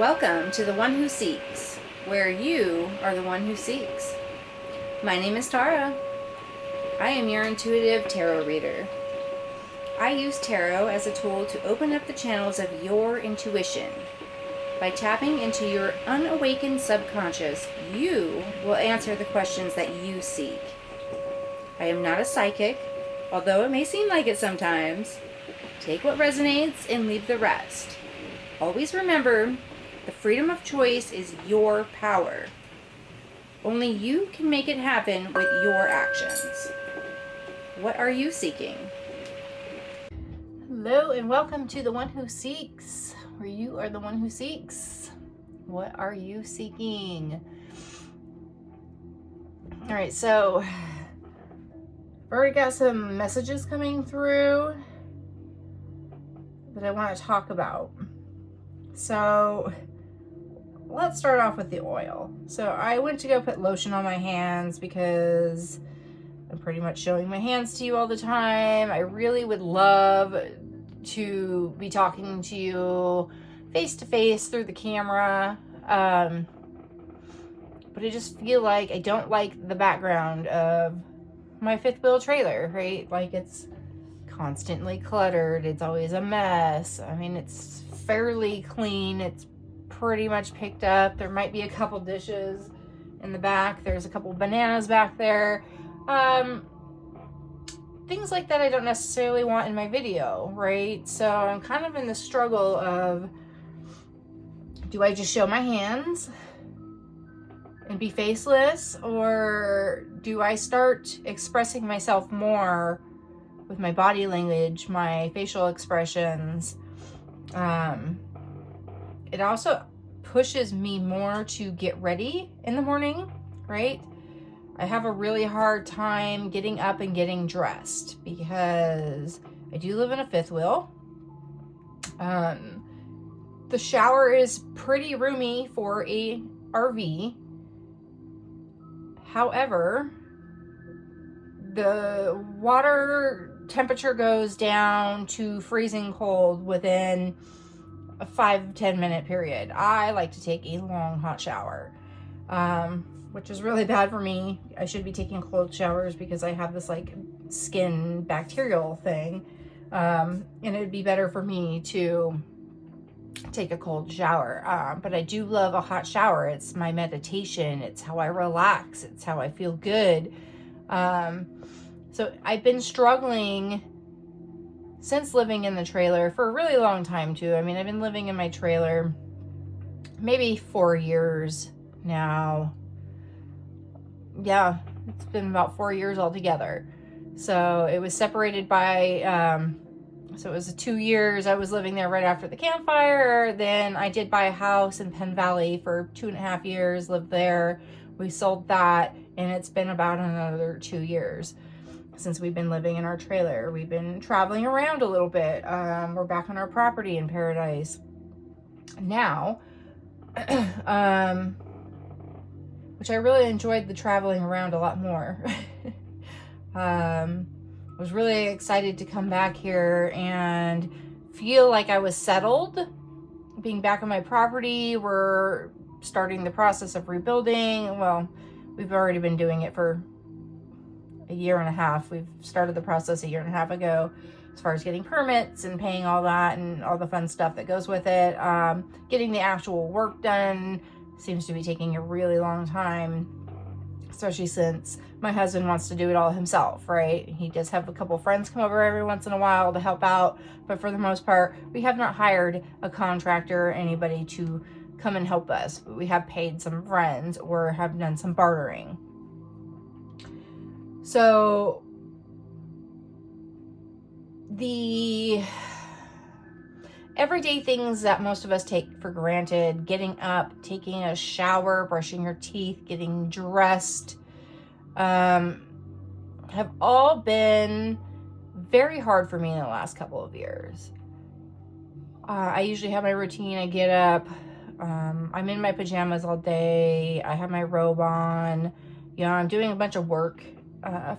Welcome to the One Who Seeks, where you are the one who seeks. My name is Tara. I am your intuitive tarot reader. I use tarot as a tool to open up the channels of your intuition. By tapping into your unawakened subconscious, you will answer the questions that you seek. I am not a psychic, although it may seem like it sometimes. Take what resonates and leave the rest. Always remember, the freedom of choice is your power. Only you can make it happen with your actions. What are you seeking? Hello and welcome to the One Who Seeks, where you are the one who seeks. What are you seeking? All right, so I've already got some messages coming through that I want to talk about. So let's start off with the oil. So I went to go put lotion on my hands because I'm pretty much showing my hands to you all the time. I really would love to be talking to you face to face through the camera. But I just feel like I don't like the background of my fifth wheel trailer, right? Like, it's constantly cluttered. It's always a mess. I mean, it's fairly clean. It's pretty much picked up. There might be a couple dishes in the back. There's a couple bananas back there. Things like that I don't necessarily want in my video, right? So I'm kind of in the struggle of, do I just show my hands and be faceless, or do I start expressing myself more with my body language, my facial expressions? It also pushes me more to get ready in the morning, right? I have a really hard time getting up and getting dressed because I do live in a fifth wheel. The shower is pretty roomy for a RV. However, the water temperature goes down to freezing cold within a 5-10 minute period. I like to take a long hot shower, which is really bad for me. I should be taking cold showers because I have this like skin bacterial thing, and it would be better for me to take a cold shower. But I do love a hot shower. It's my meditation. It's how I relax. It's how I feel good. So I've been struggling since living in the trailer for a really long time too. I mean, I've been living in my trailer maybe 4 years now. Yeah, it's been about 4 years altogether. So it was separated by, so it was 2 years. I was living there right after the campfire. Then I did buy a house in Penn Valley for 2.5 years, lived there. We sold that, and it's been about another 2 years since we've been living in our trailer. We've been traveling around a little bit. We're back on our property in Paradise now, which I really enjoyed the traveling around a lot more. I was really excited to come back here and feel like I was settled. Being back on my property, we're starting the process of rebuilding. Well, we've already been doing it for a year and a half. We've started the process a year and a half ago, as far as getting permits and paying all that and all the fun stuff that goes with it. Getting the actual work done seems to be taking a really long time, especially since my husband wants to do it all himself, right? He does have a couple friends come over every once in a while to help out, but for the most part, we have not hired a contractor or anybody to come and help us. But we have paid some friends or have done some bartering. So the everyday things that most of us take for granted, getting up, taking a shower, brushing your teeth, getting dressed, have all been very hard for me in the last couple of years. I usually have my routine. I get up, I'm in my pajamas all day. I have my robe on. You know, I'm doing a bunch of work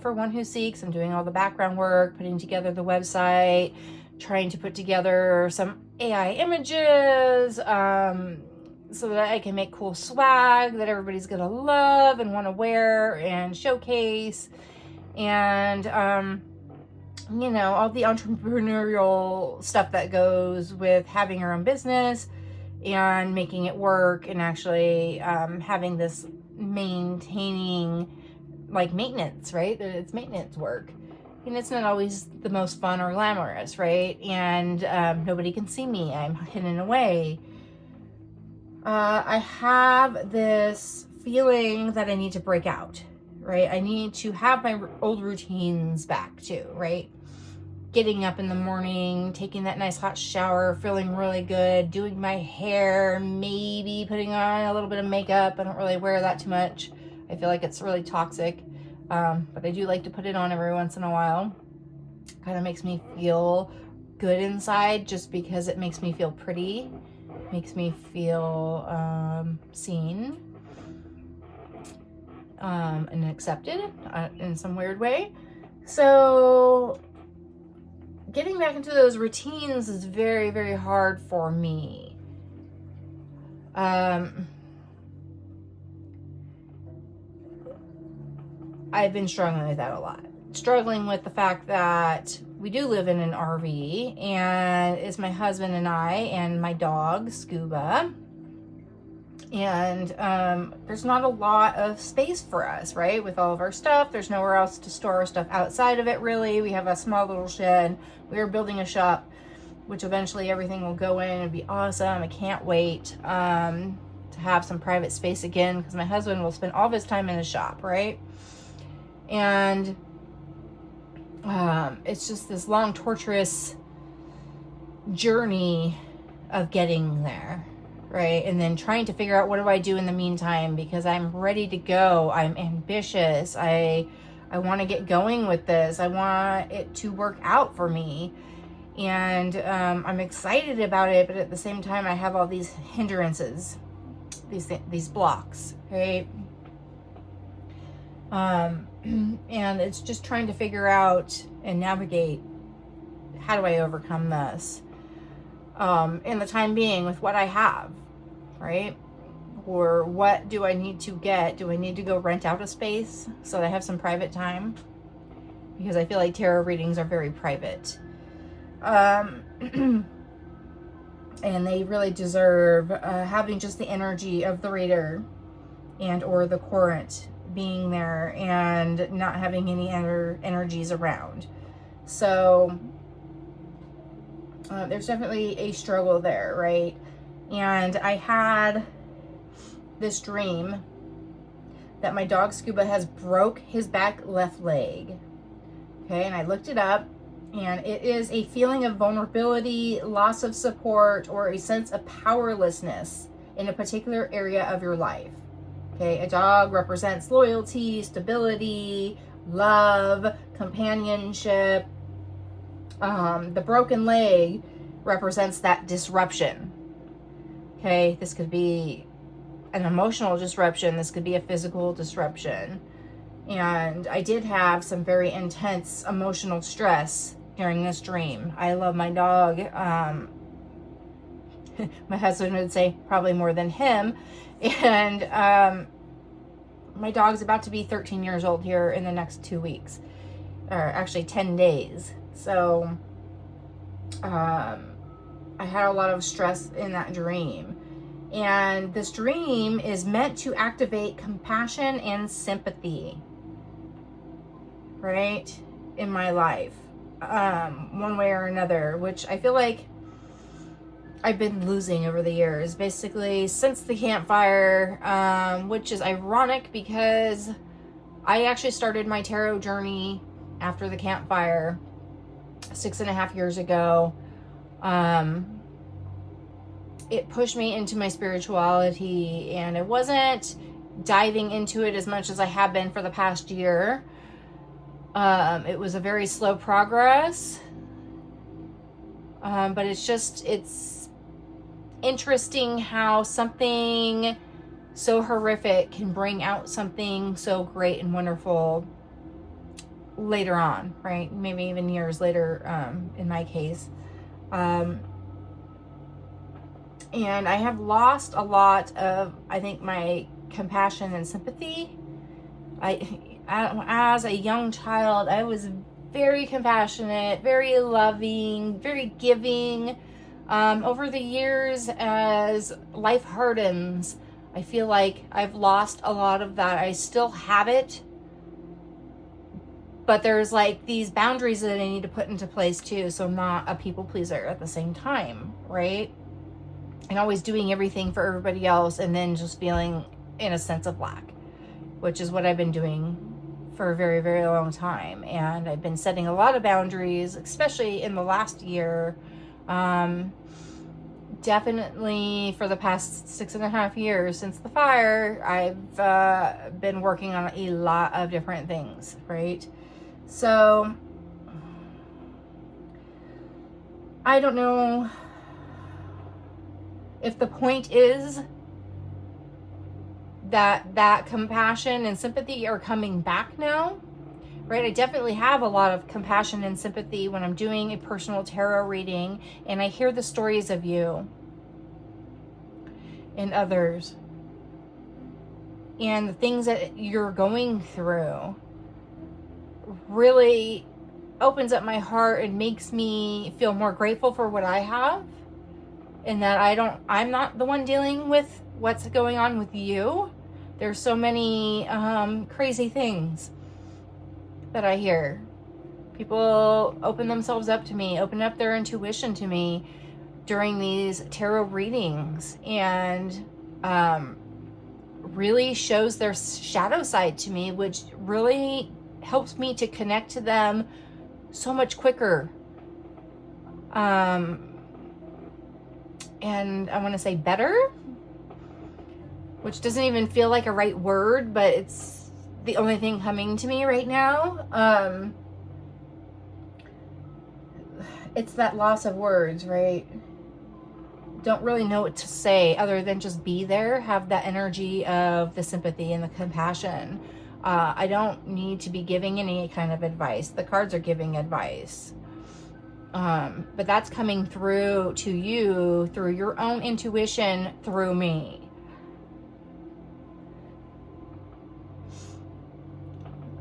for One Who Seeks. I'm doing all the background work, putting together the website, trying to put together some AI images, so that I can make cool swag that everybody's gonna love and want to wear and showcase. And, you know, all the entrepreneurial stuff that goes with having your own business and making it work, and actually having this maintaining, like, maintenance, right? It's maintenance work. And it's not always the most fun or glamorous, right? And nobody can see me. I'm hidden away. I have this feeling that I need to break out, right? I need to have my old routines back too, right? Getting up in the morning, taking that nice hot shower, feeling really good, doing my hair, maybe putting on a little bit of makeup. I don't really wear that too much. I feel like it's really toxic. But I do like to put it on every once in a while. Kind of makes me feel good inside, just because it makes me feel pretty. Makes me feel seen and accepted in some weird way. So getting back into those routines is very, very hard for me. I've been struggling with that a lot. Struggling with the fact that we do live in an RV, and it's my husband and I and my dog, Scuba. And there's not a lot of space for us, right? With all of our stuff, there's nowhere else to store our stuff outside of it, really. We have a small little shed. We are building a shop, which eventually everything will go in and be awesome. I can't wait to have some private space again, because my husband will spend all of his time in the shop, right? And it's just this long, torturous journey of getting there, right? And then trying to figure out, what do I do in the meantime? Because I'm ready to go. I'm ambitious. I want to get going with this. I want it to work out for me. And I'm excited about it, but at the same time, I have all these hindrances, these blocks, right? And it's just trying to figure out and navigate, how do I overcome this in the time being with what I have, right? Or what do I need to get? Do I need to go rent out a space so that I have some private time? Because I feel like tarot readings are very private. And they really deserve having just the energy of the reader and or the current being there, and not having any energies around. So there's definitely a struggle there, right? And I had this dream that my dog Scuba has broke his back left leg. Okay, and I looked it up, and it is a feeling of vulnerability, loss of support, or a sense of powerlessness in a particular area of your life. Okay, a dog represents loyalty, stability, love, companionship. The broken leg represents that disruption. Okay, this could be an emotional disruption. This could be a physical disruption. And I did have some very intense emotional stress during this dream. I love my dog. My husband would say probably more than him. And my dog's about to be 13 years old here in the next 2 weeks, or actually 10 days. So I had a lot of stress in that dream. And this dream is meant to activate compassion and sympathy, right, in my life, one way or another, which I feel like I've been losing over the years, basically since the campfire, which is ironic because I actually started my tarot journey after the campfire 6.5 years ago. It pushed me into my spirituality, and I wasn't diving into it as much as I have been for the past year. It was a very slow progress, but it's interesting how something so horrific can bring out something so great and wonderful later on, right? Maybe even years later, in my case. And I have lost a lot of, I think, my compassion and sympathy. As a young child, I was very compassionate, very loving, very giving. Over the years, as life hardens, I feel like I've lost a lot of that. I still have it, but there's like these boundaries that I need to put into place too, so I'm not a people pleaser at the same time, right? And always doing everything for everybody else and then just feeling in a sense of lack, which is what I've been doing for a very, very long time. And I've been setting a lot of boundaries, especially in the last year. Definitely for the past 6.5 years since the fire, I've been working on a lot of different things, right? So I don't know if the point is that compassion and sympathy are coming back now, right? I definitely have a lot of compassion and sympathy when I'm doing a personal tarot reading and I hear the stories of you and others and the things that you're going through really opens up my heart and makes me feel more grateful for what I have, and that I'm not the one dealing with what's going on with you. There's so many crazy things that I hear. People open themselves up to me, open up their intuition to me during these tarot readings, and really shows their shadow side to me, which really helps me to connect to them so much quicker. And I want to say better, which doesn't even feel like a right word, but it's the only thing coming to me right now. It's that loss of words, right? Don't really know what to say other than just be there, have that energy of the sympathy and the compassion. I don't need to be giving any kind of advice. The cards are giving advice. But that's coming through to you through your own intuition through me.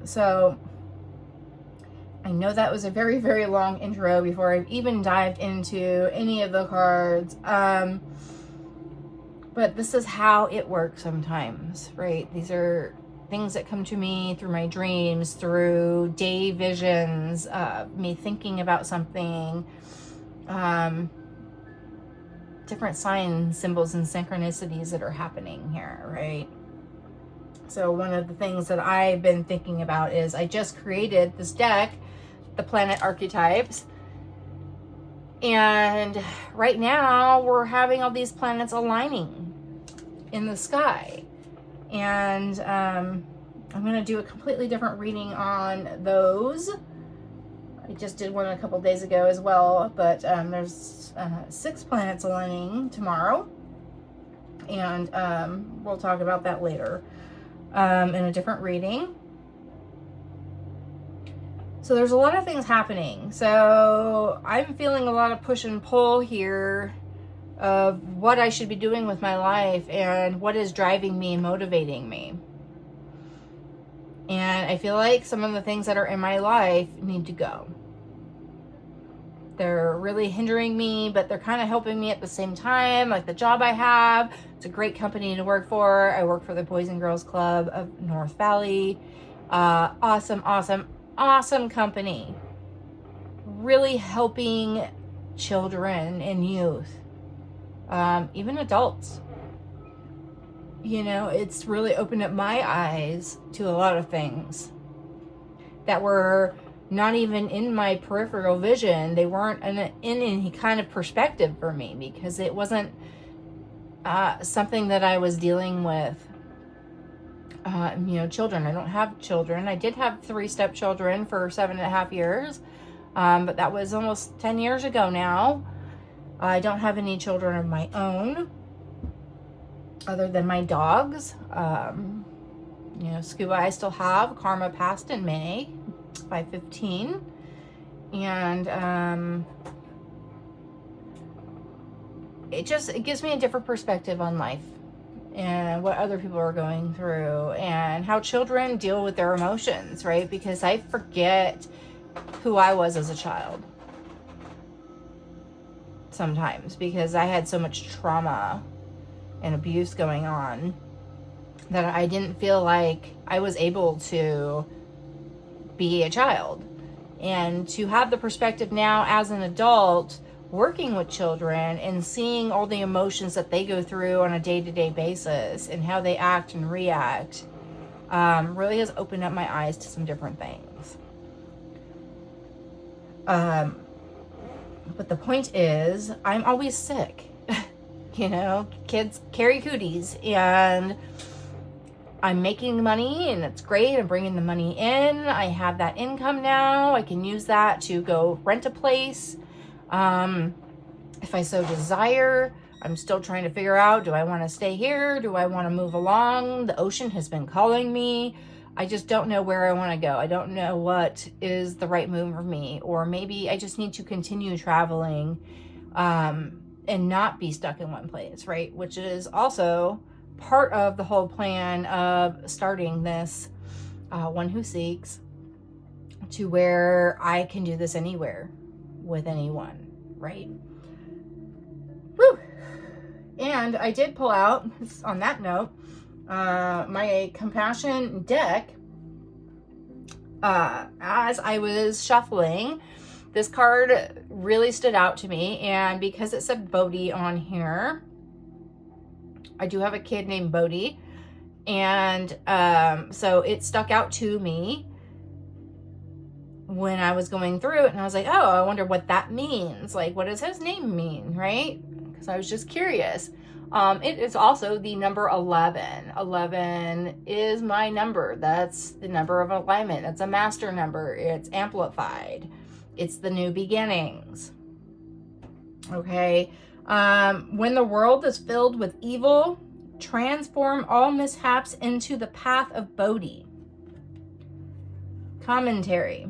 So I know that was a very, very long intro before I've even dived into any of the cards. But this is how it works sometimes, right? These are things that come to me through my dreams, through day visions, me thinking about something, different signs, symbols, and synchronicities that are happening here, right? So one of the things that I've been thinking about is I just created this deck, the planet archetypes, and right now we're having all these planets aligning in the sky. And I'm going to do a completely different reading on those. I just did one a couple days ago as well, but there's 6 planets aligning tomorrow, and we'll talk about that later in a different reading. So there's a lot of things happening. So I'm feeling a lot of push and pull here of what I should be doing with my life and what is driving me and motivating me. And I feel like some of the things that are in my life need to go. They're really hindering me, but they're kind of helping me at the same time. Like the job I have, it's a great company to work for. I work for the Boys and Girls Club of North Valley. Awesome company. Really helping children and youth. Even adults. You know, it's really opened up my eyes to a lot of things that were not even in my peripheral vision. They weren't in any kind of perspective for me because it wasn't something that I was dealing with. Children. I don't have children. I did have 3 stepchildren for 7.5 years, but that was almost 10 years ago now. I don't have any children of my own other than my dogs. Scuba I still have. Karma passed in May 5/15. And it gives me a different perspective on life and what other people are going through and how children deal with their emotions, right? Because I forget who I was as a child sometimes, because I had so much trauma and abuse going on that I didn't feel like I was able to be a child. And to have the perspective now as an adult working with children and seeing all the emotions that they go through on a day-to-day basis and how they act and react really has opened up my eyes to some different things. But the point is, I'm always sick. You know, kids carry cooties, and I'm making money, and it's great. I'm bringing the money in. I have that income now. I can use that to go rent a place. If I so desire. I'm still trying to figure out, do I want to stay here? Do I want to move along? The ocean has been calling me. I just don't know where I want to go. I don't know what is the right move for me. Or maybe I just need to continue traveling and not be stuck in one place, right? Which is also part of the whole plan of starting this One Who Seeks, to where I can do this anywhere with anyone, right? Woo! And I did pull out, on that note, my compassion deck. As I was shuffling, this card really stood out to me, and because it said Bodhi on here, I do have a kid named Bodhi, and so it stuck out to me when I was going through it, and I was like, oh, I wonder what that means. Like, what does his name mean, right? Because I was just curious. It is also the number 11. 11 is my number. That's the number of alignment. That's a master number. It's amplified. It's the new beginnings. Okay. When the world is filled with evil, transform all mishaps into the path of Bodhi. Commentary.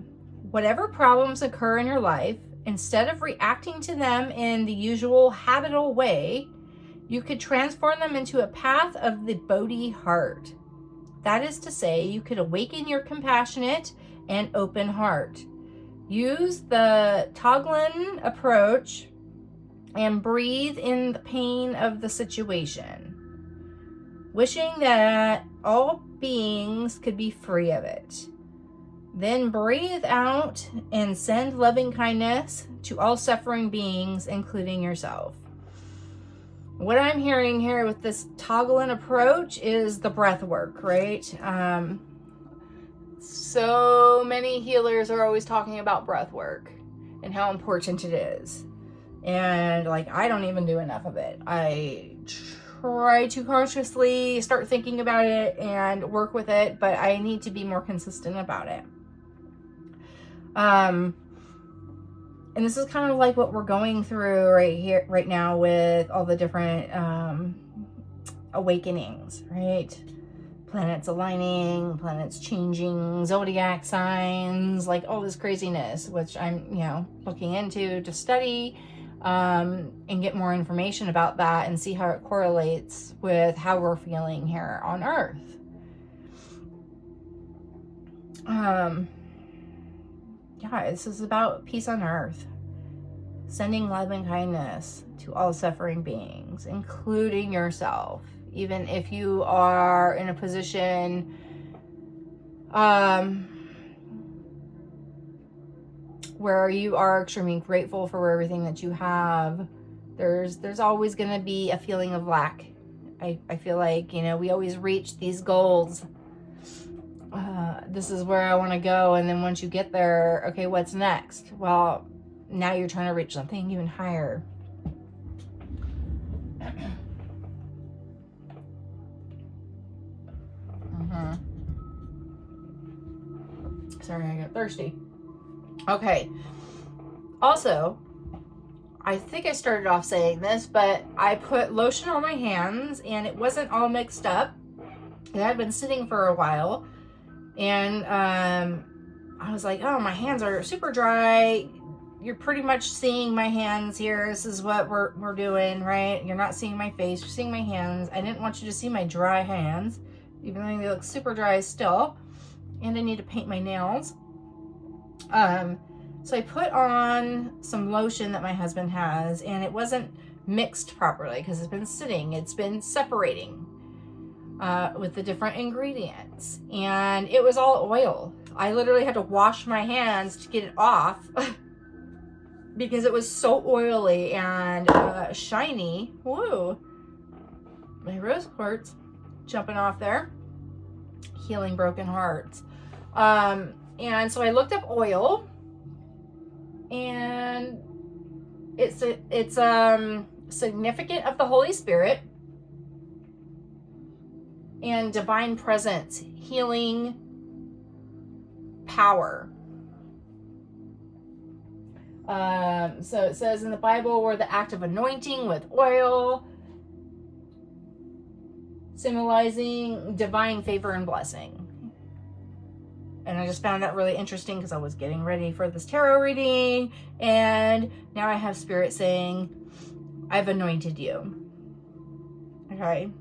Whatever problems occur in your life, instead of reacting to them in the usual habitual way, you could transform them into a path of the Bodhi heart. That is to say, you could awaken your compassionate and open heart. Use the Toglin approach and breathe in the pain of the situation, wishing that all beings could be free of it. Then breathe out and send loving kindness to all suffering beings, including yourself. What I'm hearing here with this Toglin approach is the breath work, right? So many healers are always talking about breath work and how important it is. And like, I don't even do enough of it. I try to consciously start thinking about it and work with it, but I need to be more consistent about it. And this is kind of like what we're going through right now with all the different awakenings, right? Planets aligning, planets changing, zodiac signs, like all this craziness, which I'm, looking into to study and get more information about that and see how it correlates with how we're feeling here on Earth. Yeah, this is about peace on Earth. Sending love and kindness to all suffering beings, including yourself. Even if you are in a position where you are extremely grateful for everything that you have, there's always going to be a feeling of lack. I feel like, we always reach these goals. This is where I want to go, and then once you get there, okay, what's next? Well, now you're trying to reach something even higher. Sorry, I got thirsty. Okay. Also, I think I started off saying this, but I put lotion on my hands, and it wasn't all mixed up. It had been sitting for a while. And I was like, oh, my hands are super dry. you're pretty much seeing my hands here. This is what we're doing, right? You're not seeing my face, you're seeing my hands. I didn't want you to see my dry hands, even though they look super dry still. And I need to paint my nails. So I put on some lotion that my husband has, and it wasn't mixed properly because it's been sitting, it's been separating with the different ingredients, and it was all oil. I literally had to wash my hands to get it off because it was so oily and shiny. Whoa, my rose quartz jumping off there, healing broken hearts. And so I looked up oil, and it's significant of the Holy Spirit and divine presence, healing power. So it says in the Bible, we're the act of anointing with oil, symbolizing divine favor and blessing. And I just found that really interesting because I was getting ready for this tarot reading, and now I have Spirit saying, I've anointed you. Okay.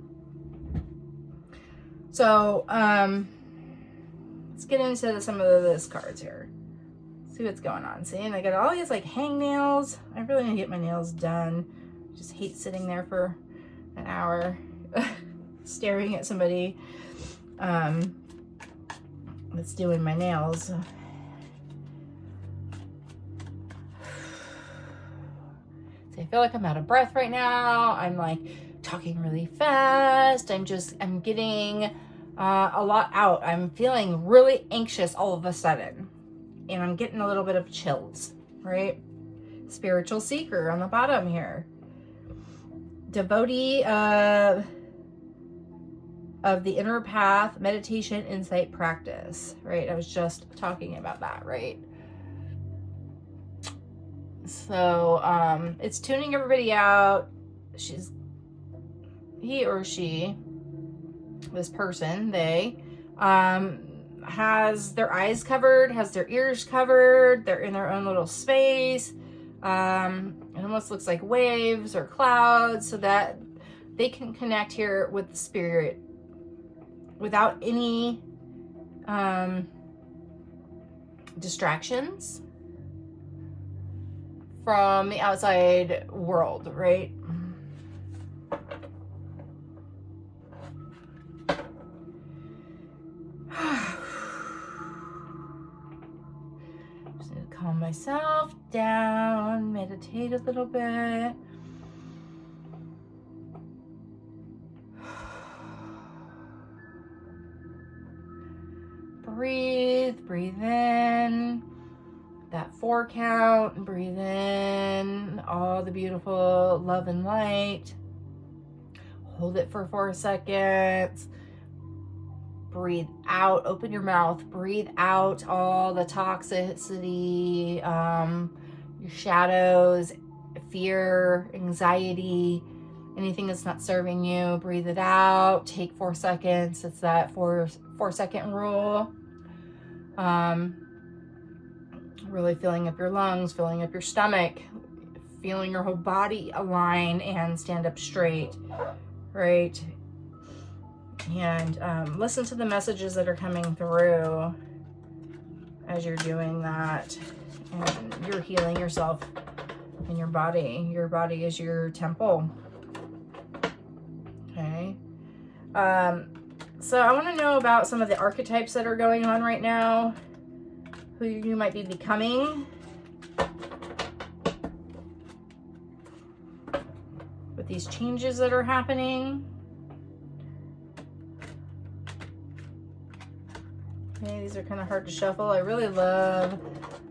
So, let's get into some of this cards here. See what's going on. See, and I got all these like hangnails. I really need to get my nails done. Just hate sitting there for an hour staring at somebody that's doing my nails. So I feel like I'm out of breath right now. I'm like talking really fast. I'm getting a lot out. I'm feeling really anxious all of a sudden, and I'm getting a little bit of chills, right? Spiritual seeker on the bottom here. Devotee of the inner path, meditation, insight, practice, right? I was just talking about that, right? So it's tuning everybody out. He or she, this person, they has their eyes covered, has their ears covered, they're in their own little space. It almost looks like waves or clouds, so that they can connect here with the spirit without any distractions from the outside world, right? Just need to calm myself down, meditate a little bit. Breathe in that 4 count, breathe in all the beautiful love and light. Hold it for 4 seconds. Breathe out, open your mouth, breathe out all the toxicity, your shadows, fear, anxiety, anything that's not serving you. Breathe it out, take 4 seconds. It's that 4-second rule. Really filling up your lungs, filling up your stomach, feeling your whole body align and stand up straight, right? And listen to the messages that are coming through as you're doing that, and you're healing yourself in your body. Your body is your temple. Okay. So I want to know about some of the archetypes that are going on right now, who you might be becoming with these changes that are happening. Okay, these are kind of hard to shuffle. I really love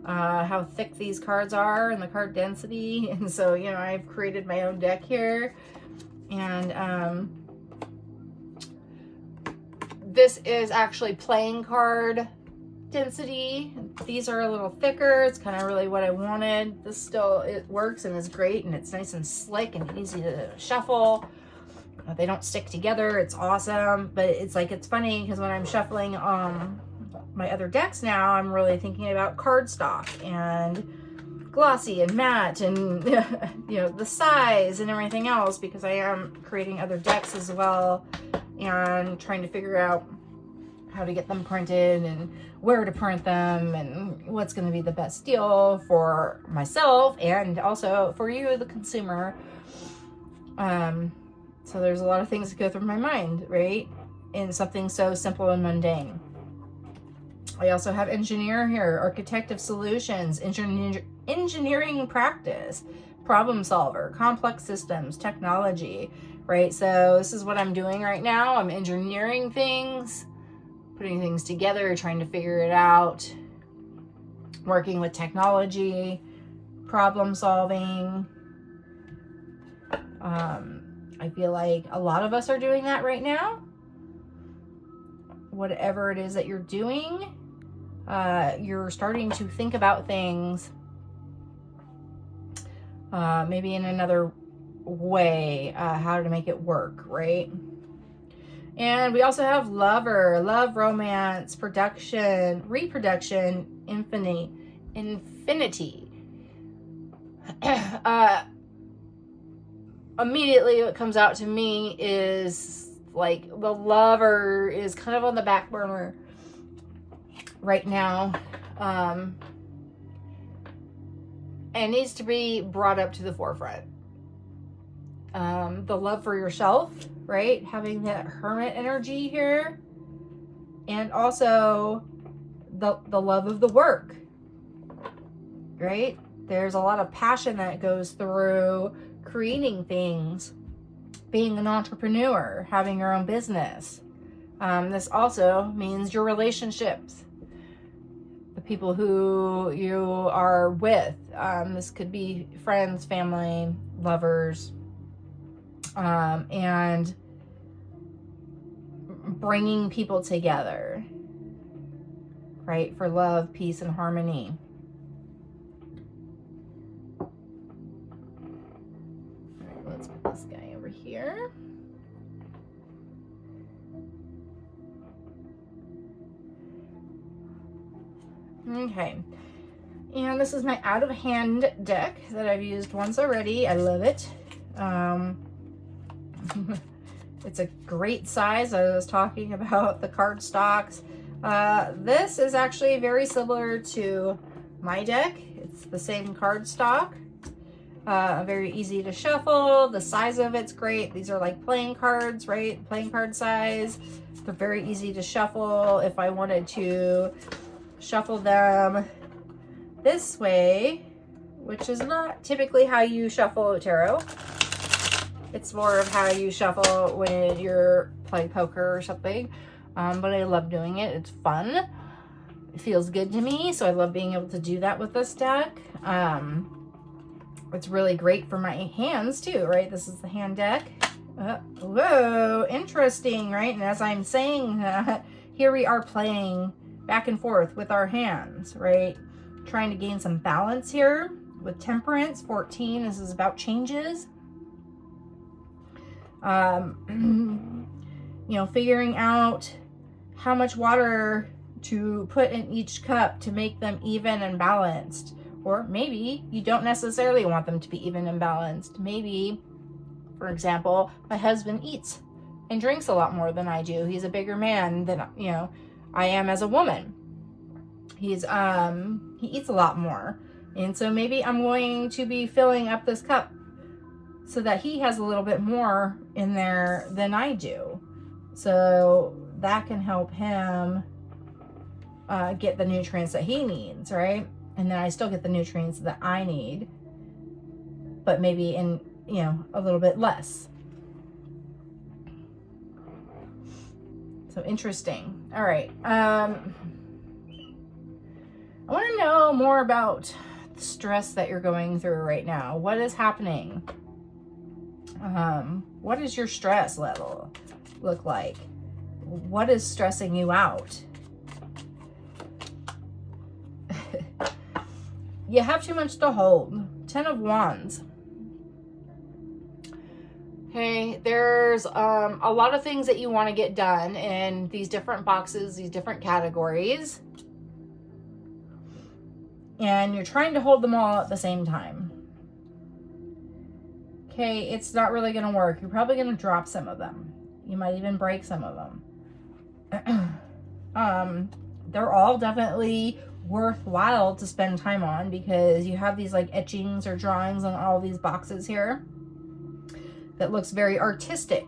how thick these cards are and the card density. And so, you know, I've created my own deck here. And this is actually playing card density. These are a little thicker. It's kind of really what I wanted. This still, it works and is great, and it's nice and slick and easy to shuffle. They don't stick together. It's awesome. But it's like, it's funny because when I'm shuffling my other decks now, I'm really thinking about cardstock and glossy and matte and, you know, the size and everything else, because I am creating other decks as well and trying to figure out how to get them printed and where to print them and what's going to be the best deal for myself and also for you, the consumer. So there's a lot of things that go through my mind, right? In something so simple and mundane. I also have engineer here, architect of solutions, engineering practice, problem solver, complex systems, technology, right? So this is what I'm doing right now. I'm engineering things, putting things together, trying to figure it out, working with technology, problem solving. I feel like a lot of us are doing that right now. Whatever it is that you're doing, you're starting to think about things maybe in another way, how to make it work, right? And we also have lover, love, romance, production, reproduction, infinity. Immediately what comes out to me is like the lover is kind of on the back burner right now, and needs to be brought up to the forefront. The love for yourself, right? Having that hermit energy here, and also the love of the work, right? There's a lot of passion that goes through creating things, being an entrepreneur, having your own business. This also means your relationships, the people who you are with. This could be friends, family, lovers, and bringing people together, right? For love, peace, and harmony. Let's put this guy over here. Okay. And this is my out of hand deck that I've used once already. I love it. It's a great size. I was talking about the card stocks. This is actually very similar to my deck. It's the same card stock. Very easy to shuffle. The size of it's great. These are like playing cards, right? Playing card size. They're very easy to shuffle. If I wanted to shuffle them this way, which is not typically how you shuffle a tarot. It's more of how you shuffle when you're playing poker or something. But I love doing it. It's fun. It feels good to me. So I love being able to do that with this deck. It's really great for my hands too, right? This is the hand deck. Whoa, interesting, right? And as I'm saying that, here we are playing back and forth with our hands, right? Trying to gain some balance here with temperance. 14, this is about changes. You know, figuring out how much water to put in each cup to make them even and balanced. Or maybe you don't necessarily want them to be even and balanced. Maybe, for example, my husband eats and drinks a lot more than I do. He's a bigger man than, you know, I am as a woman. He eats a lot more. And so maybe I'm going to be filling up this cup so that he has a little bit more in there than I do. So that can help him get the nutrients that he needs, right? And then I still get the nutrients that I need, but maybe in, you know, a little bit less. So interesting. All right. I want to know more about the stress that you're going through right now. What is happening? What does your stress level look like? What is stressing you out? You have too much to hold. 10 of Wands. Okay, there's a lot of things that you want to get done in these different boxes, these different categories. and you're trying to hold them all at the same time. Okay, it's not really going to work. You're probably going to drop some of them. You might even break some of them. They're all definitely worthwhile to spend time on because you have these like etchings or drawings on all these boxes here that looks very artistic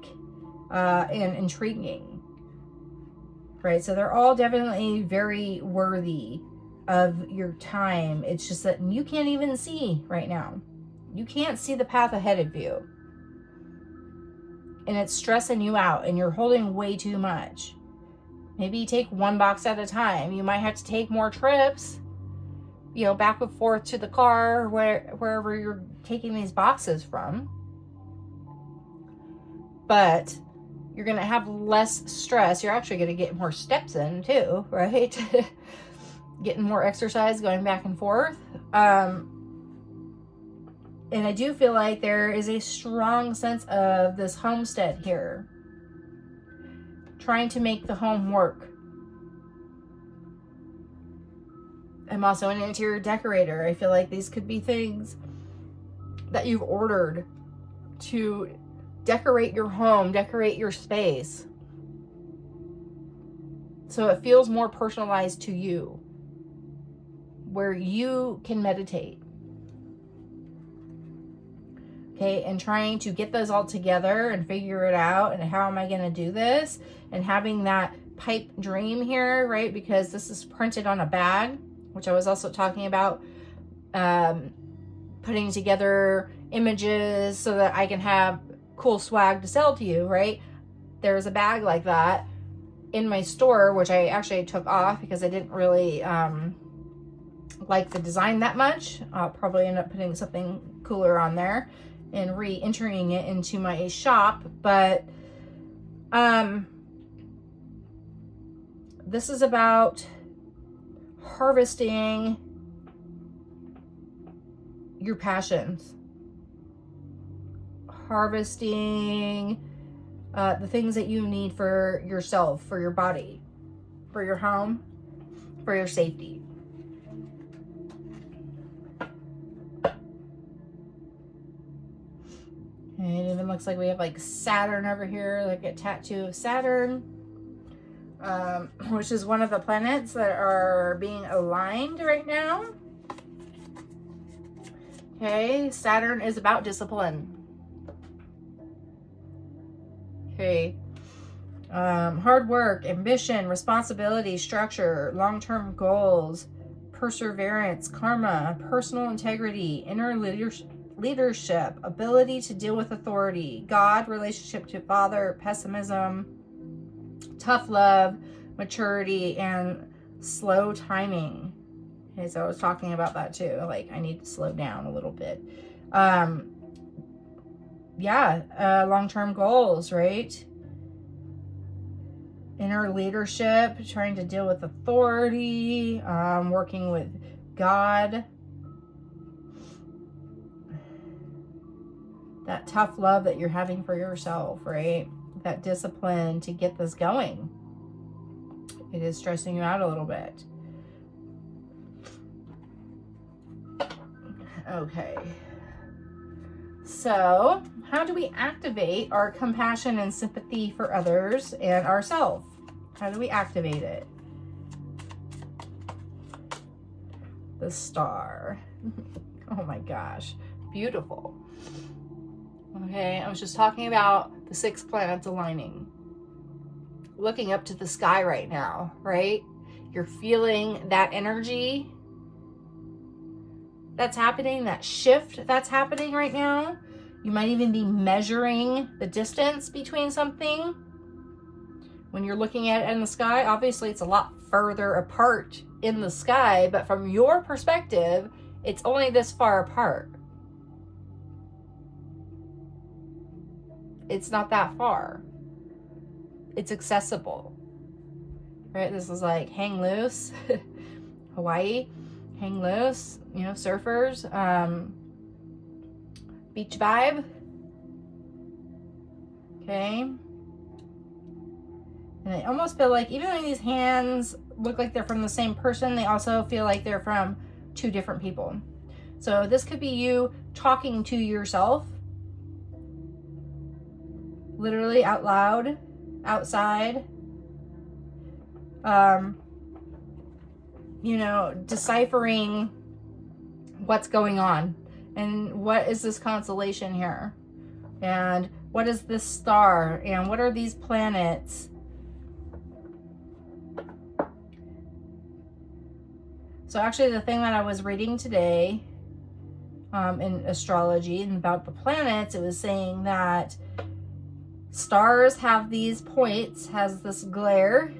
and intriguing, right? So they're all definitely very worthy of your time. It's just that you can't even see right now. You can't see the path ahead of you, and it's stressing you out and you're holding way too much. Maybe you take one box at a time. You might have to take more trips, you know, back and forth to the car, wherever you're taking these boxes from. But you're going to have less stress. You're actually going to get more steps in too, right? Getting more exercise, going back and forth. And I do feel like there is a strong sense of this homestead here. Trying to make the home work. I'm also an interior decorator. I feel like these could be things that you've ordered to decorate your home, decorate your space, so it feels more personalized to you, where you can meditate. Okay, and trying to get those all together and figure it out, and how am I going to do this, and having that pipe dream here, right? Because this is printed on a bag, which I was also talking about, putting together images so that I can have cool swag to sell to you, right? There's a bag like that in my store, which I actually took off because I didn't really like the design that much. I'll probably end up putting something cooler on there and re-entering it into my shop. But this is about harvesting your passions, harvesting the things that you need for yourself, for your body, for your home, for your safety. And it even looks like we have like Saturn over here, like a tattoo of Saturn, which is one of the planets that are being aligned right now. Okay, Saturn is about discipline. Okay, hard work, ambition, responsibility, structure, long-term goals, perseverance, karma, personal integrity, inner leadership, ability to deal with authority, God, relationship to Father, pessimism, tough love, maturity, and slow timing. Okay, so I was talking about that too. Like, I need to slow down a little bit. Long-term goals, right? Inner leadership, trying to deal with authority, working with God. That tough love that you're having for yourself, right? That discipline to get this going. It is stressing you out a little bit. Okay. So, how do we activate our compassion and sympathy for others and ourselves? How do we activate it? The star. Oh my gosh. Beautiful. Okay, I was just talking about the 6 planets aligning. Looking up to the sky right now, right? You're feeling that energy that's happening, that shift that's happening right now. You might even be measuring the distance between something. When you're looking at it in the sky, obviously it's a lot further apart in the sky, but from your perspective, it's only this far apart. It's not that far. It's accessible, right? This is like hang loose, Hawaii, hang loose, you know, surfers, beach vibe. Okay. And I almost feel like, even though these hands look like they're from the same person, they also feel like they're from two different people. So this could be you talking to yourself, literally out loud, outside, you know, deciphering what's going on and what is this constellation here, and what is this star, and what are these planets. So actually the thing that I was reading today in astrology and about the planets, it was saying that stars have these points, has this glare,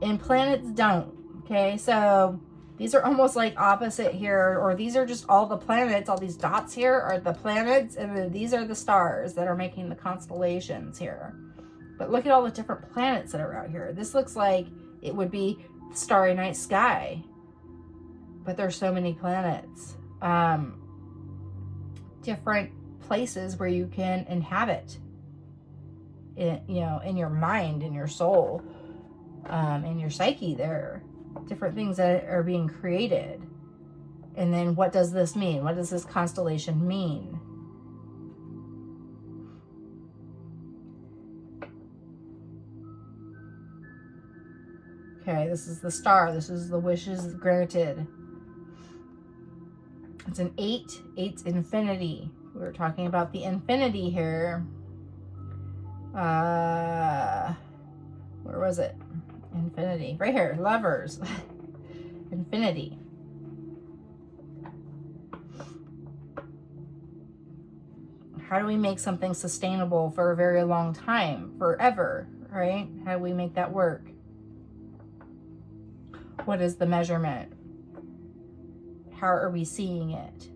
and planets don't. Okay, so these are almost like opposite here, or these are just all the planets, all these dots here are the planets, and then these are the stars that are making the constellations here. But look at all the different planets that are out here. This looks like it would be starry night sky, but there's so many planets. Different places where you can inhabit, you know, in your mind, in your soul, in your psyche there. Different things that are being created. And then what does this mean? What does this constellation mean? Okay, this is the star. This is the wishes granted. It's an 8. 8's infinity. We were talking about the infinity here. Where was it? Infinity. Right here. Lovers. Infinity. How do we make something sustainable for a very long time? Forever, right? How do we make that work? What is the measurement? How are we seeing it?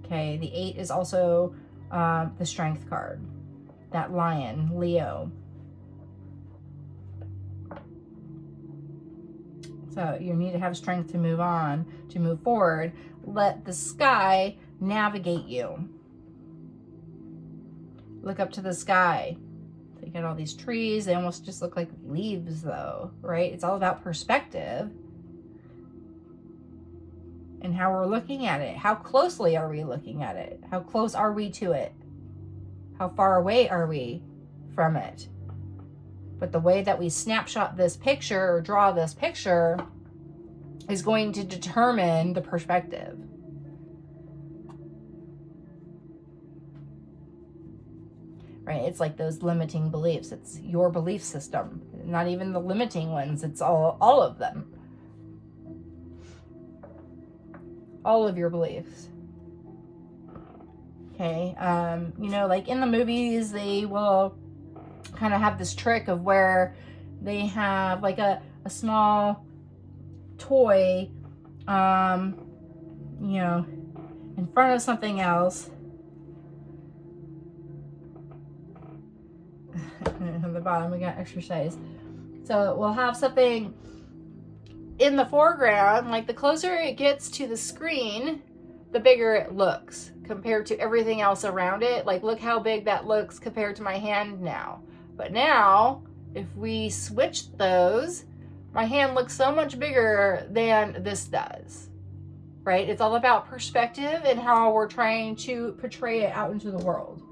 Okay, the 8 is also the strength card. That lion, Leo. So you need to have strength to move on, to move forward. Let the sky navigate you. Look up to the sky. So you got all these trees. They almost just look like leaves though, right? It's all about perspective and how we're looking at it. How closely are we looking at it? How close are we to it? How far away are we from it? But the way that we snapshot this picture or draw this picture is going to determine the perspective. Right? It's like those limiting beliefs. It's your belief system. Not even the limiting ones. It's all of them. All of your beliefs. Okay, you know, like in the movies, they will kind of have this trick of where they have like a small toy, you know, in front of something else. On the bottom, we got exercise. So we'll have something in the foreground, like the closer it gets to the screen, the bigger it looks compared to everything else around it. Like, look how big that looks compared to my hand now. But now, if we switch those, my hand looks so much bigger than this does, right? It's all about perspective and how we're trying to portray it out into the world.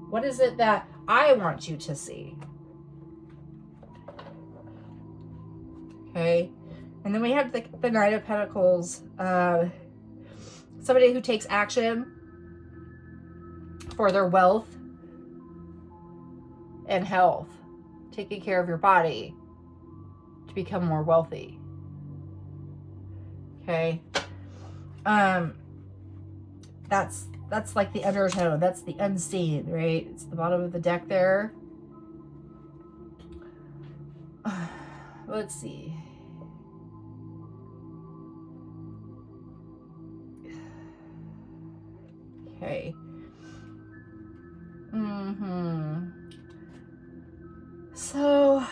What is it that I want you to see? Okay. And then we have the Knight of Pentacles. Somebody who takes action for their wealth and health. Taking care of your body to become more wealthy. Okay. That's like the undertone. That's the unseen, right? It's the bottom of the deck there. Let's see. Okay. So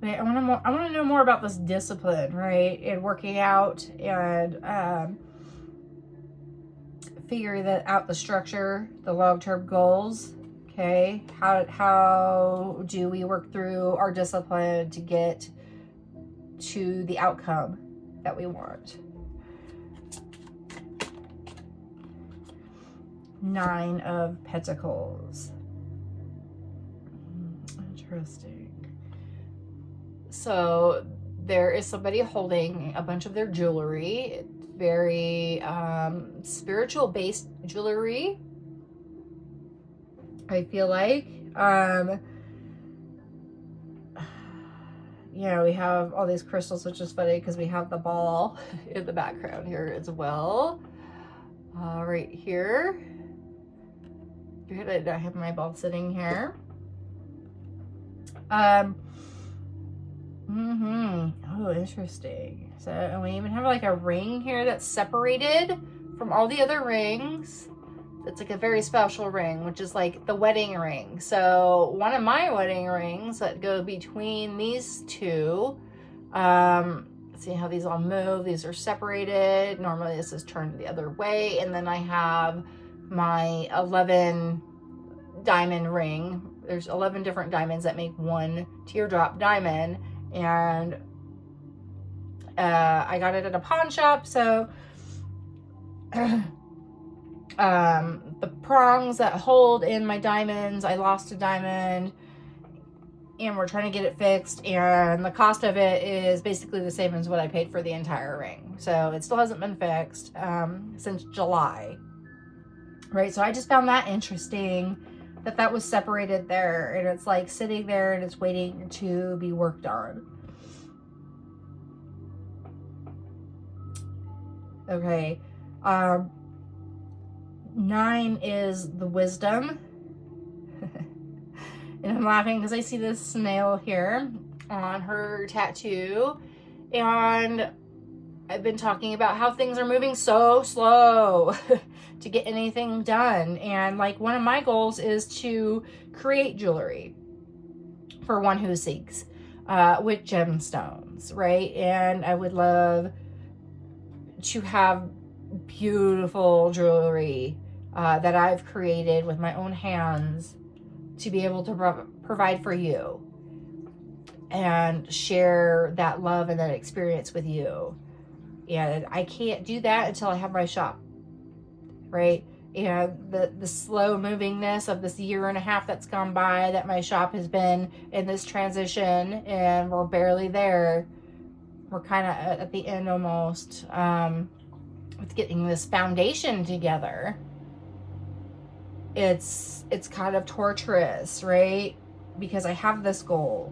wait, I want to know more about this discipline, right? And working out and figure that out, the structure, the long-term goals. Okay, how do we work through our discipline to get to the outcome that we want? 9 of Pentacles. Interesting. So there is somebody holding a bunch of their jewelry, very spiritual based jewelry, I feel like. You know, we have all these crystals, which is funny because we have the ball in the background here as well. Right here. I have my ball sitting here. Oh, interesting. So, and we even have like a ring here that's separated from all the other rings. It's like a very special ring, which is like the wedding ring. So one of my wedding rings that go between these two, see how these all move. These are separated. Normally this is turned the other way. And then I have my 11 diamond ring. There's 11 different diamonds that make one teardrop diamond. And I got it at a pawn shop. So the prongs that hold in my diamonds, I lost a diamond and we're trying to get it fixed, and the cost of it is basically the same as what I paid for the entire ring. So it still hasn't been fixed since July, right? So I just found that interesting that that was separated there, and it's like sitting there and it's waiting to be worked on. Okay. 9 is the wisdom. And I'm laughing because I see this snail here on her tattoo. And I've been talking about how things are moving so slow to get anything done. And like one of my goals is to create jewelry for One Who Seeks with gemstones, right? And I would love to have beautiful jewelry that I've created with my own hands to be able to provide for you and share that love and that experience with you. And I can't do that until I have my shop, right? And the slow movingness of this year and a half that's gone by that my shop has been in this transition, and we're barely there. We're kind of at the end almost with getting this foundation together. It's kind of torturous, right? Because I have this goal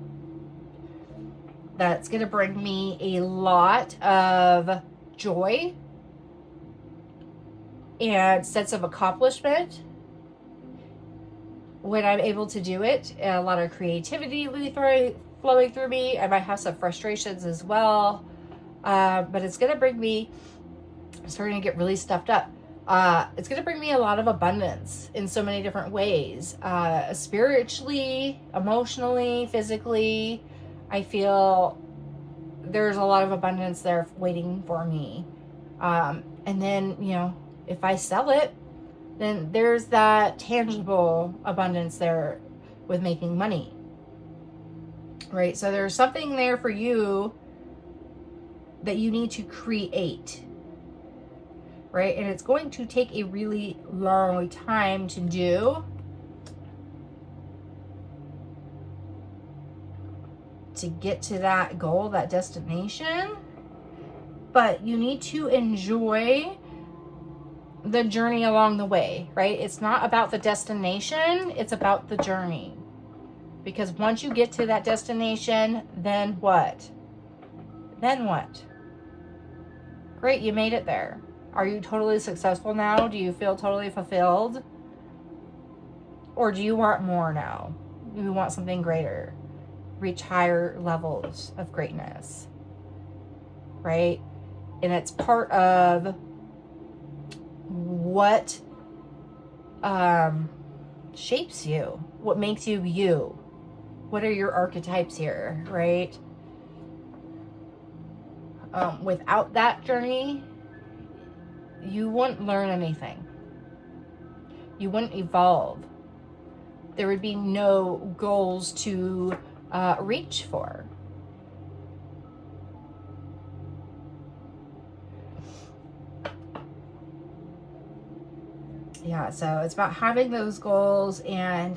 that's going to bring me a lot of joy and sense of accomplishment when I'm able to do it. And a lot of creativity flowing through me. I might have some frustrations as well. But it's going to bring me, I'm starting to get really stuffed up. It's going to bring me a lot of abundance in so many different ways. Spiritually, emotionally, physically, I feel there's a lot of abundance there waiting for me. And then, you know, if I sell it, then there's that tangible abundance there with making money, right? So there's something there for you that you need to create, right? And it's going to take a really long time to do. To get to that goal, that destination. But you need to enjoy the journey along the way, right? It's not about the destination, it's about the journey. Because once you get to that destination, then what? Then what? Great, you made it there. Are you totally successful now? Do you feel totally fulfilled? Or do you want more now? Do you want something greater? Reach higher levels of greatness, right? And it's part of what shapes you, what makes you you. What are your archetypes here, right? Without that journey, you wouldn't learn anything. You wouldn't evolve. There would be no goals to reach for. Yeah, so it's about having those goals and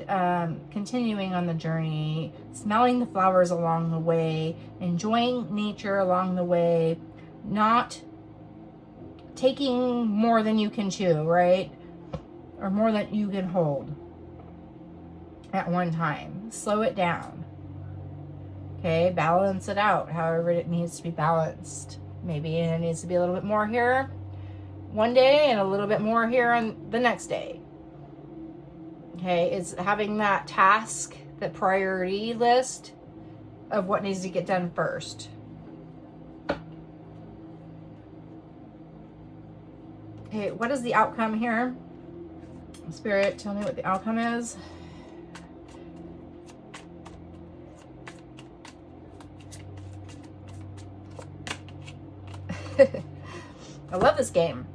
continuing on the journey, smelling the flowers along the way, enjoying nature along the way, not taking more than you can chew, right? Or more than you can hold at one time. Slow it down. Okay, balance it out however it needs to be balanced. Maybe it needs to be a little bit more here one day and a little bit more here on the next day. Okay, it's having that task, that priority list of what needs to get done first. Okay, what is the outcome here? Spirit, tell me what the outcome is. I love this game.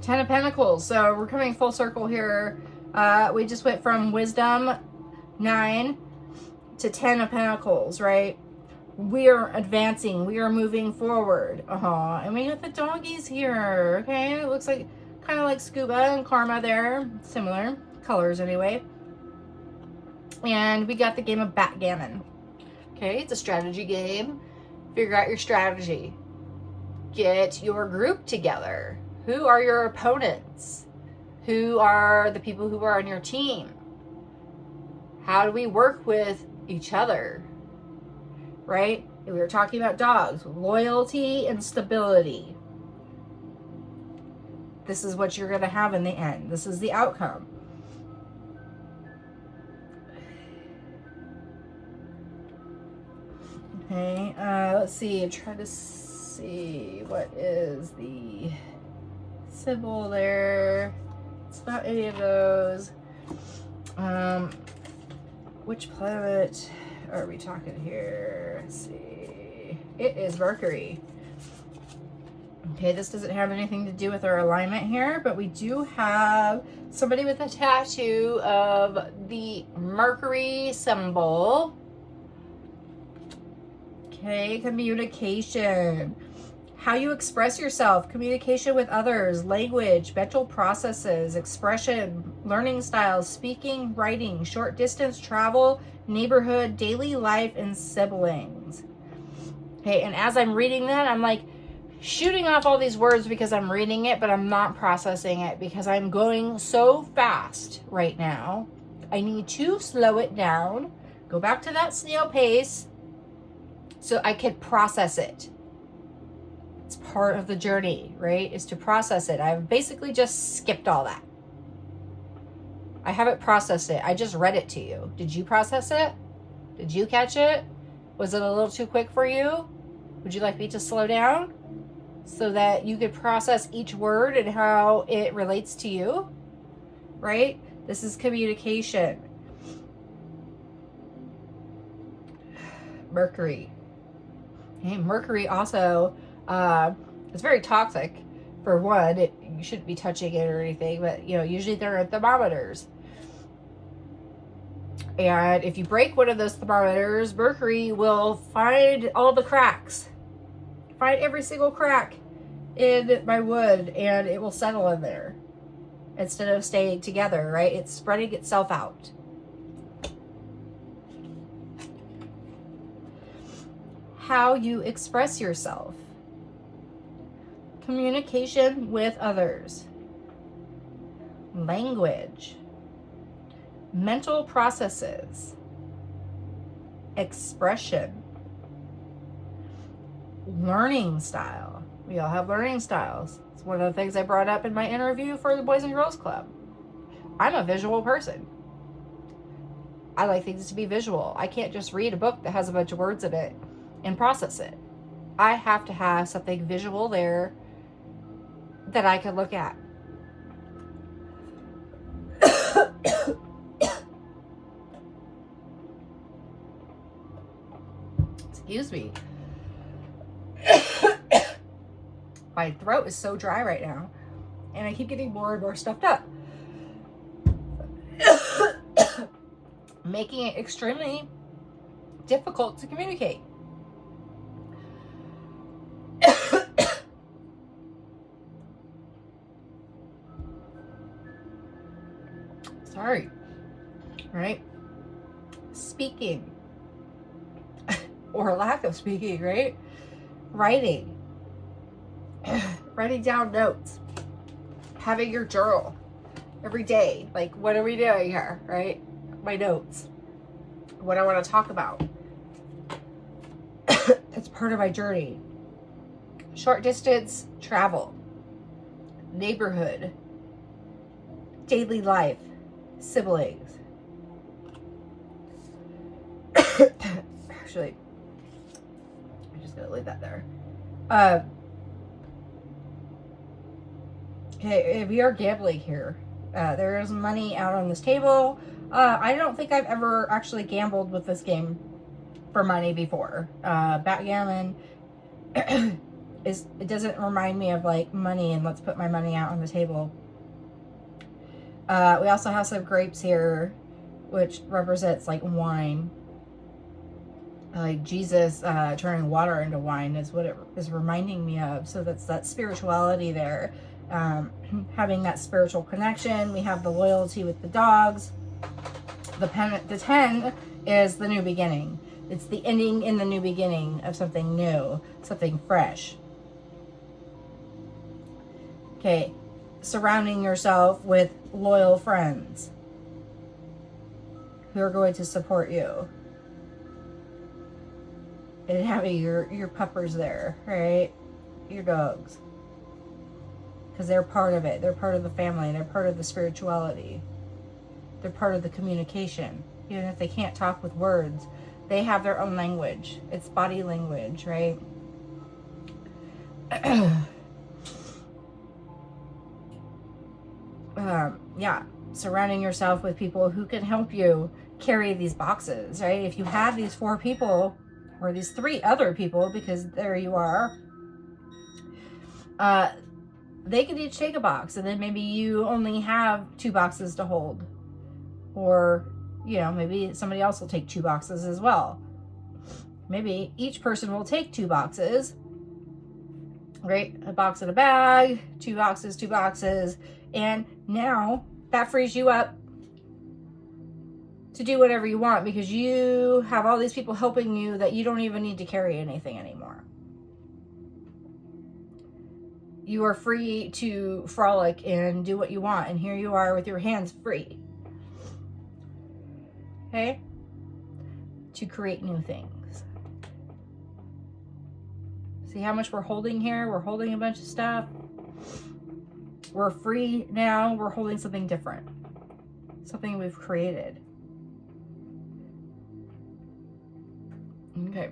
10 of Pentacles. So we're coming full circle here. We just went from Wisdom 9 to 10 of Pentacles, right? We are advancing. We are moving forward. And we got the doggies here. Okay, it looks like kind of like Scuba and Karma there. Similar colors anyway. And we got the game of Backgammon. Okay, it's a strategy game. Figure out your strategy. Get your group together. Who are your opponents? Who are the people who are on your team? How do we work with each other? Right? We were talking about dogs. Loyalty and stability. This is what you're going to have in the end. This is the outcome. Okay, let's see. I'm trying to see what is the symbol there. It's not any of those. Which planet are we talking here? Let's see. It is Mercury. Okay, this doesn't have anything to do with our alignment here, but we do have somebody with a tattoo of the Mercury symbol. Okay, communication. How you express yourself, communication with others, language, mental processes, expression, learning styles, speaking, writing, short distance travel, neighborhood, daily life, and siblings. Okay, and as I'm reading that, I'm like shooting off all these words because I'm reading it, but I'm not processing it because I'm going so fast right now. I need to slow it down, go back to that snail pace so I can process it. It's part of the journey, right? Is to process it. I've basically just skipped all that. I haven't processed it. I just read it to you. Did you process it? Did you catch it? Was it a little too quick for you? Would you like me to slow down so that you could process each word and how it relates to you? Right? This is communication. Mercury. Okay, Mercury also it's very toxic. For one, you shouldn't be touching it or anything, but usually they're at thermometers. And if you break one of those thermometers, Mercury will find all the cracks. Find every single crack in my wood, and it will settle in there instead of staying together, right? It's spreading itself out. How you express yourself. Communication with others. Language. Mental processes. Expression. Learning style. We all have learning styles. It's one of the things I brought up in my interview for the Boys and Girls Club. I'm a visual person. I like things to be visual. I can't just read a book that has a bunch of words in it and process it. I have to have something visual there that I can look at. Excuse me. My throat is so dry right now, and I keep getting more and more stuffed up. making it extremely difficult to communicate. Sorry. Right? Speaking or lack of speaking, right? Writing. Writing down notes. Having your journal every day. Like, what are we doing here, right? My notes. What I want to talk about. It's part of my journey. Short distance travel. Neighborhood. Daily life. Siblings. Actually, I'm just gonna leave that there. Okay, we are gambling here. There is money out on this table. I don't think I've ever actually gambled with this game for money before. Backgammon it doesn't remind me of like money and let's put my money out on the table. We also have some grapes here, which represents like wine. Like Jesus turning water into wine is what it is reminding me of. So that's that spirituality there. Having that spiritual connection. We have the loyalty with the dogs. The 10 is the new beginning. It's the ending in the new beginning of something new, something fresh. Okay, surrounding yourself with loyal friends who are going to support you. And having your puppers there, right? Your dogs. Because they're part of it. They're part of the family. They're part of the spirituality. They're part of the communication. Even if they can't talk with words, they have their own language. It's body language, right? Yeah. Surrounding yourself with people who can help you carry these boxes, right? If you have these 4 people, or these 3 other people, because there you are, they could each take a box, and then maybe you only have 2 boxes to hold. Or, you know, maybe somebody else will take 2 boxes as well. Maybe each person will take 2 boxes, right? A box in a bag, 2 boxes, 2 boxes. And now that frees you up to do whatever you want, because you have all these people helping you that you don't even need to carry anything anymore. You are free to frolic and do what you want. And here you are with your hands free. Okay? To create new things. See how much we're holding here? We're holding a bunch of stuff. We're free now. We're holding something different. Something we've created. Okay.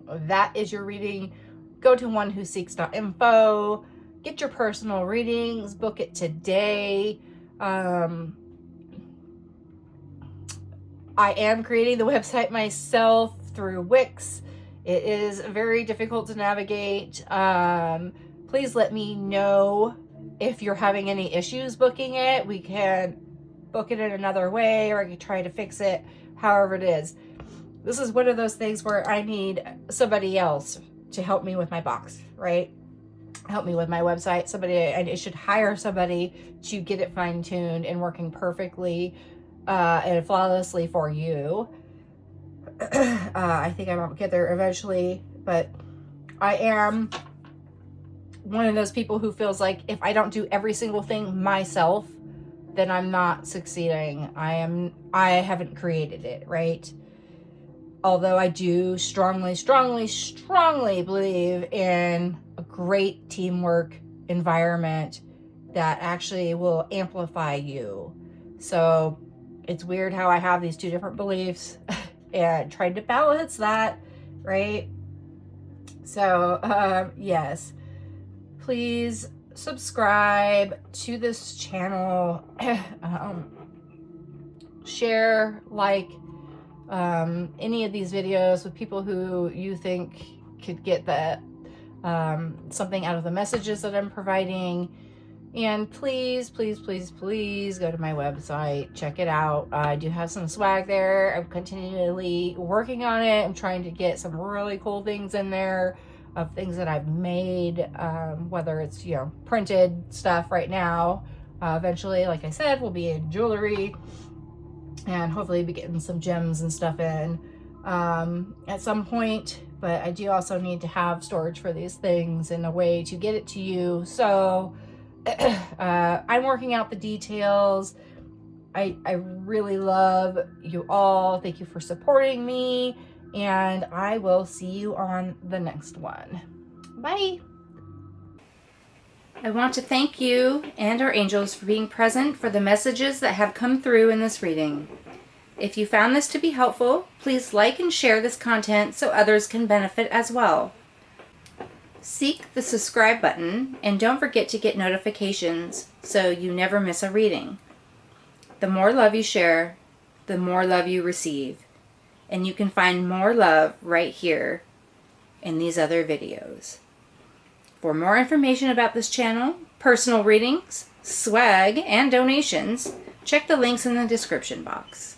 That is your reading. Go to OneWhoSeeks.info. Get your personal readings. Book it today. I am creating the website myself through Wix. It is very difficult to navigate. Please let me know if you're having any issues booking it. We can book it in another way, or I can try to fix it, however it is. This is one of those things where I need somebody else to help me with my box, right? Help me with my website. I should hire somebody to get it fine-tuned and working perfectly and flawlessly for you. I think I won't get there eventually, but I am one of those people who feels like if I don't do every single thing myself, then I'm not succeeding. I haven't created it, right? Although I do strongly believe in a great teamwork environment that actually will amplify you. So it's weird how I have these 2 different beliefs and trying to balance that, right? So, yes, please subscribe to this channel, share, like, any of these videos with people who you think could get that something out of the messages that I'm providing. And please, please, please, please go to my website. Check it out. I do have some swag there. I'm continually working on it. I'm trying to get some really cool things in there of things that I've made, whether it's, you know, printed stuff right now. Eventually, like I said, we'll be in jewelry and hopefully be getting some gems and stuff in at some point. But I do also need to have storage for these things and a way to get it to you. So I'm working out the details. I really love you all. Thank you for supporting me. And I will see you on the next one. Bye. I want to thank you and our angels for being present for the messages that have come through in this reading. If you found this to be helpful, please like and share this content so others can benefit as well. Seek the subscribe button and don't forget to get notifications so you never miss a reading. The more love you share, the more love you receive. And you can find more love right here in these other videos. For more information about this channel, personal readings, swag, and donations, check the links in the description box.